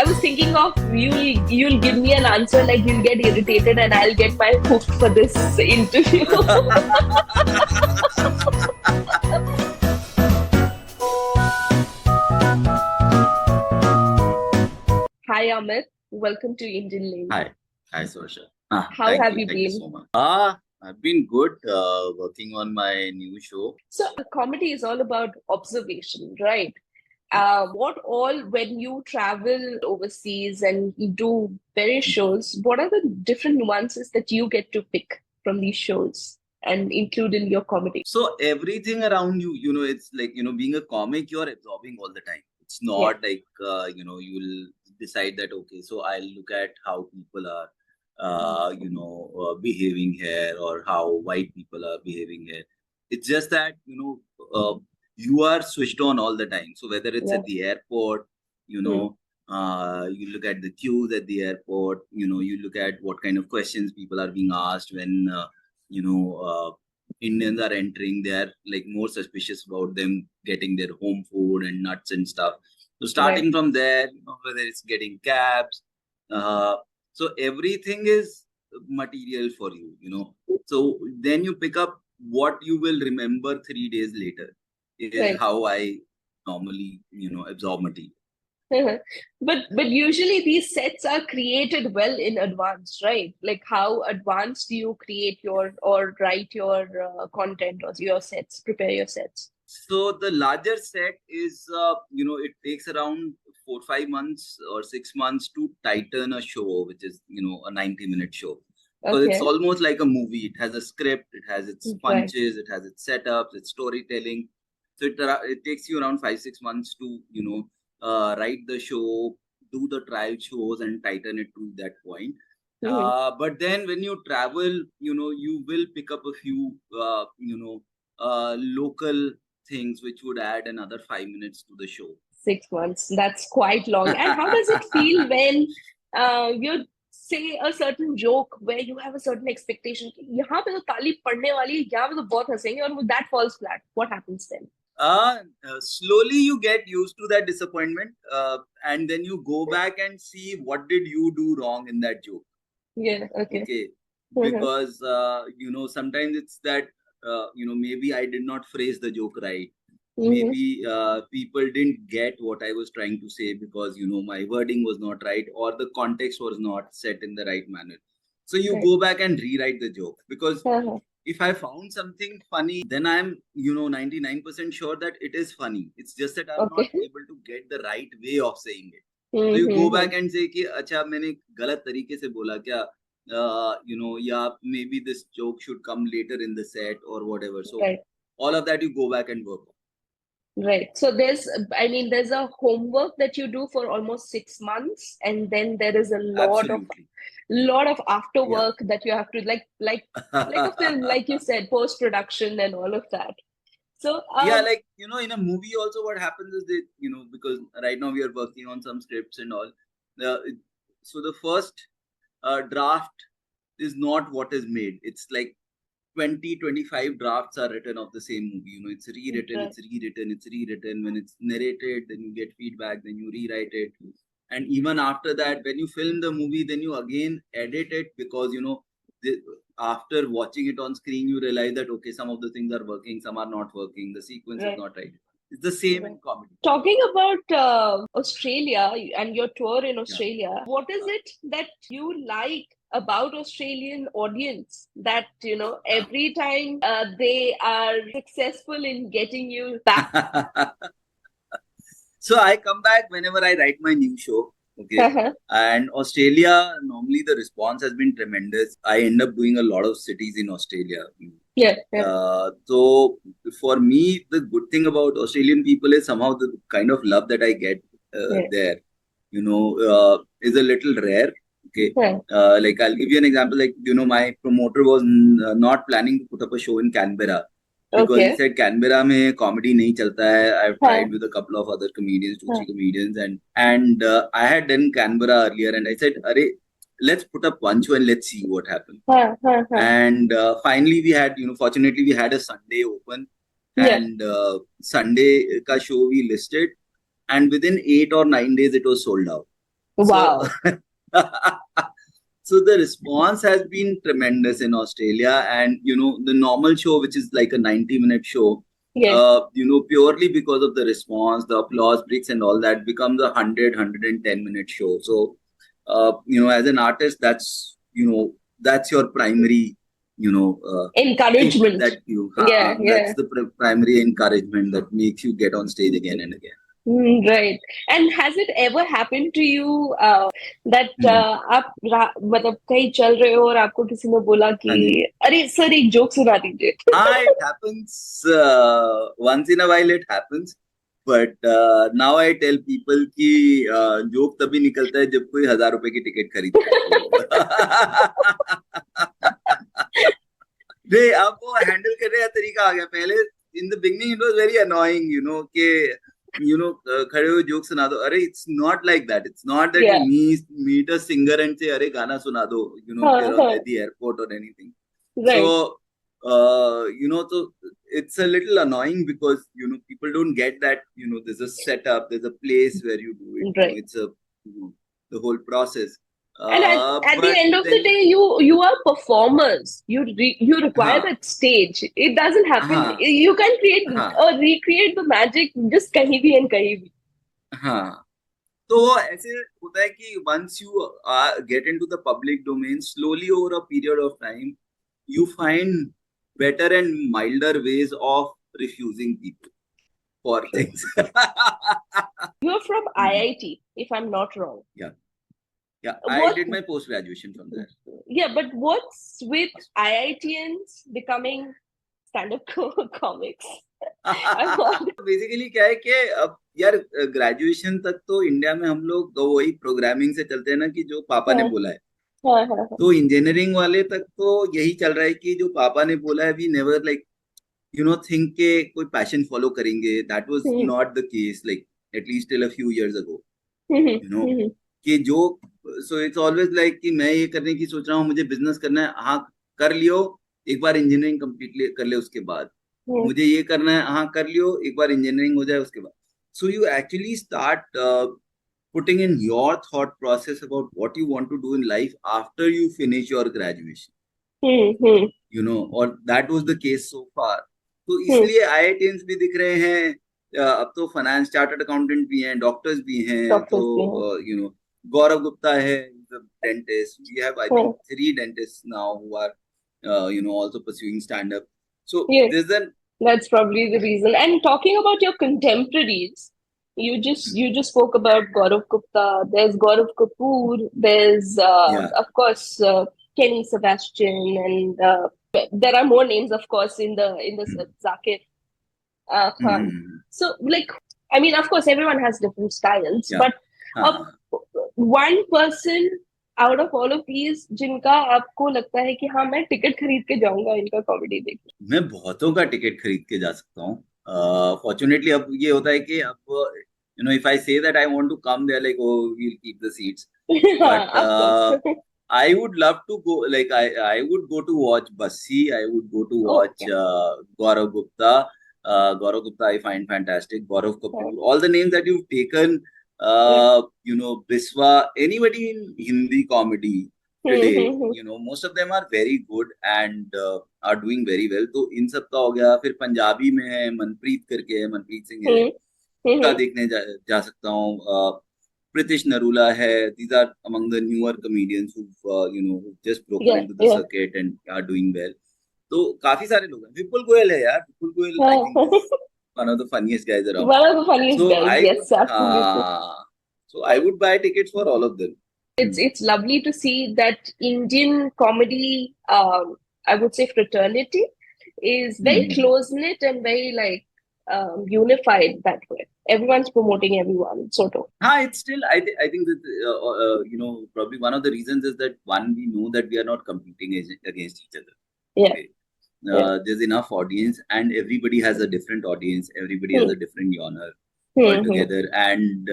I was thinking of you'll give me an answer like you'll get irritated and I'll get my hook for this interview. Hi Amit, welcome to Indian Lane. Hi, hi, Sosha. How have you Thank you been? so much. I've been good, working on my new show. So comedy is all about observation, right? What all when you travel overseas and you do various shows, what are the different nuances that you get to pick from these shows and include in your comedy? So everything around you, it's like, being a comic, you're absorbing all the time. It's Yeah. not like, you'll decide that, okay, so I'll look at how people are, behaving here or how white people are behaving here. It's just that, you are switched on all the time. So whether it's Yeah. at the airport, you Hmm. know, you look at the queues at the airport, you look at what kind of questions people are being asked when, you know, Indians are entering, they are like more suspicious about them getting their home food and nuts and stuff. So Right. starting from there, whether it's getting cabs, uh, so everything is material for you, So then you pick up what you will remember 3 days later is Right. how I normally, absorb material. But usually these sets are created well in advance, right? Like how advanced do you create your or write your content or your sets, prepare your sets? So the larger set is, it takes around 4 5 months or 6 months to tighten a show, which is, a 90-minute show. Because it's Okay. almost like a movie. It has a script, it has its Right. punches, it has its setups, its storytelling. So it takes you around 5 6 months to, write the show, do the trial shows, and tighten it to that point. Hmm. But then when you travel, you will pick up a few, local things which would add another 5 minutes to the show. 6 months. That's quite long. And how does it feel when you say a certain joke where you have a certain expectation कि यहाँ पे तो ताली पड़ने वाली है, यहाँ पे तो बहुत हंसेंगे और that falls flat. What happens then? Slowly you get used to that disappointment, and then you go back and see what did you do wrong in that joke. Yeah, okay. Okay, Mhm. because sometimes it's that, maybe I did not phrase the joke right. Mhm. Maybe people didn't get what I was trying to say because my wording was not right or the context was not set in the right manner. So you Right. go back and rewrite the joke, because Uh-huh. if I found something funny, then I'm 99% sure that it is funny. It's just that I'm not Okay. able to get the right way of saying it. So you go Mm-hmm. back and say कि अच्छा मैंने गलत तरीके से बोला क्या, yeah, maybe this joke should come later in the set or whatever. So Right. all of that you go back and work on. Right. So there's a homework that you do for almost 6 months, and then there is a Absolutely. lot of after Yeah. work that you have to like a film, like you said, post production and all of that. So Yeah, like, in a movie also what happens is that, because right now we are working on some scripts and all. So the first draft is not what is made. It's like 20 25 drafts are written of the same movie. It's rewritten, right, it's rewritten, it's rewritten. When it's narrated, then you get feedback, then you rewrite it. And even after that, when you film the movie, then you again edit it, because, the, after watching it on screen, you realize that, okay, some of the things are working, some are not working, the sequence is right, not right. It's the same right. in comedy. Talking about Australia and your tour in Yeah. Australia, what is it that you like about Australian audience that every time they are successful in getting you back? So I come back whenever I write my new show. Okay. And Australia, normally the response has been tremendous. I end up doing a lot of cities in Australia. Yeah, yeah, So for me, the good thing about Australian people is somehow the kind of love that I get yeah, there, is a little rare. Okay. yeah. Like I'll give you an example. Like, my promoter was not planning to put up a show in Canberra, because he Okay. said Canberra में comedy नहीं चलता है. I've हाँ, tried with a couple of other comedians, two हाँ, three comedians, and I had done Canberra earlier, and I said, "Arey, let's put up one show and let's see what happens." हाँ, हाँ, हाँ. And finally, we had, fortunately, we had a Sunday open, Yeah. and Sunday ka show we listed, and within 8 or 9 days, it was sold out. So, Wow. so the response has been tremendous in Australia, and the normal show, which is like a 90-minute show, Yeah. purely because of the response, the applause breaks, and all that, becomes a 110-minute show. So, as an artist, that's your primary, kick Encouragement. that Yeah, yeah. that's the primary encouragement that makes you get on stage again and again. Right. And has it ever happened to you that Hmm. मतलब कहीं चल रहे हो और आपको किसी ने बोला कि हाँ जी. अरे सर एक जोक सुना दीजिए? It happens once in a while. It happens, but now I tell people कि जोक तभी निकलता है जब कोई 1,000 रुपए की टिकट खरीदता है. नहीं, अब वो हैंडल करने का तरीका आ गया. पहले in the beginning it was very annoying, कि खड़े हुए जोक सुना दो. अरे it's not like that. It's not that you Yeah. Meet a singer and say अरे गाना सुना दो, if हाँ, you're हाँ. at the airport or anything. So, Right. so it's a little annoying because, people don't get that, there's a setup, there's a place where you do it, Right. it's the whole process. And at the But end of the then, day, you are performers. You require हाँ, that stage. It doesn't happen. हाँ, You can create हाँ, or recreate the magic just कहीं भी and कहीं भी. हाँ. तो वो ऐसे होता है कि once you get into the public domain, slowly over a period of time, you find better and milder ways of refusing people for True. things. You're from IIT, if I'm not wrong. Yeah. Yeah, I What? did my post graduation from there. Yeah, but what's with IITians becoming stand-up comics? I want. Basically क्या है कि अब यार graduation तक तो India में हम लोग वही प्रोग्रामिंग से चलते हैं ना, कि जो पापा ने हाँ, बोला है. हाँ, हाँ, हाँ. तो इंजीनियरिंग वाले तक तो यही चल रहा है कि जो पापा ने बोला है, वी नेवर लाइक थिंक के कोई पैशन फॉलो करेंगे. That was hmm, not the case, like at least till a few years ago. Hmm, you know hmm, कि जो सो इट्स ऑलवेज लाइक कि मैं ये करने की सोच रहा हूँ, मुझे बिजनेस करना है. हाँ, कर लियो, एक बार इंजीनियरिंग कंप्लीट कर ले उसके बाद. हम्म, मुझे ये करना है, हाँ कर लियो, एक बार इंजीनियरिंग हो जाए उसके बाद. So you actually start putting in your thought process about what you want to do in life after you finish your graduation. हम्म, और that was the case so far. तो हम्म. इसलिए IITians भी दिख रहे हैं. अब तो फाइनेंस चार्टर्ड अकाउंटेंट भी हैं, डॉक्टर्स भी हैं. तो Doctors भी हैं. गौरव गुप्ता है, dentist. We have, I think, हाँ. 3 dentists now who are also pursuing stand up. So Yeah. there's an That's probably the reason. And talking about your contemporaries, you just spoke about Gaurav Gupta. There's Gaurav Kapoor. There's yeah. of course Kenny Sebastian, and there are more names, of course, in the Zakir Khan. Hmm. So, like, I mean, of course, everyone has different styles, Yeah. but one person out of all of these जिनका आपको लगता है कि हाँ मैं ticket खरीद के जाऊंगा इनका कॉमेडी देखने. मैं बहुतों का टिकट खरीद के जा सकता हूँ. फॉर्चुनेटली अब ये होता है कि अब if I say that I want to come, they're like, oh, we'll keep the seats. But Of course. I would love to go. Like I would go to watch Bassi. I would go to Oh, watch okay. Gaurav Gupta. Gaurav Gupta I find fantastic. Gaurav Kapoor. All the names that you've taken. Biswa. Anybody in Hindi comedy today, most of them are very good and are doing very well. तो इन सब का हो गया. फिर पंजाबी में है मनप्रीत करके है, मनप्रीत सिंह है, उसका देखने जा सकता हूँ. Pritish Narula hai. These are among the newer comedians who've just broken Yeah, into the yeah. circuit and are doing well. तो काफी सारे लोग हैं. विपुल गोयल है यार. Vipul Goyal I think is one of the funniest guys around. One of the funniest So guys, I yes, absolutely. so I would buy tickets for all of them. It's lovely to see that Indian comedy, I would say fraternity, is very close-knit and very like unified that way. Everyone's promoting everyone, sort of. It's still, I think that, probably one of the reasons is that one, we know that we are not competing against each other. Yeah. Okay. There's enough audience and everybody has a different audience. Everybody has a different genre altogether. And,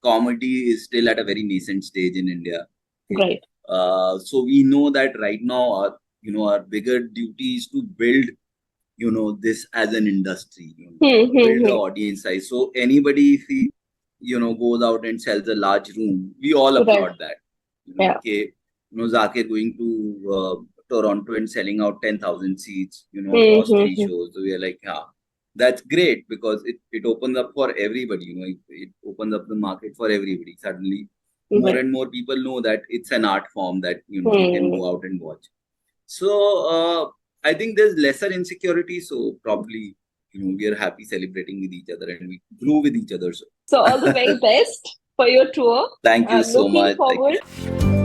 comedy is still at a very nascent stage in India. Okay. Right. So we know that right now, our bigger duty is to build, this as an industry, build the audience size. So anybody, if he goes out and sells a large room, we all Right. applaud that. Yeah. Zakir going to Toronto and selling out 10,000 seats, across 3 shows. So we are like, yeah, that's great because it opens up for everybody. It opens up the market for everybody. Suddenly, more and more people know that it's an art form that you can go out and watch. So I think there's lesser insecurity. So probably we are happy celebrating with each other and we grew with each other. So all the very best for your tour. Thank you so Looking much. forward.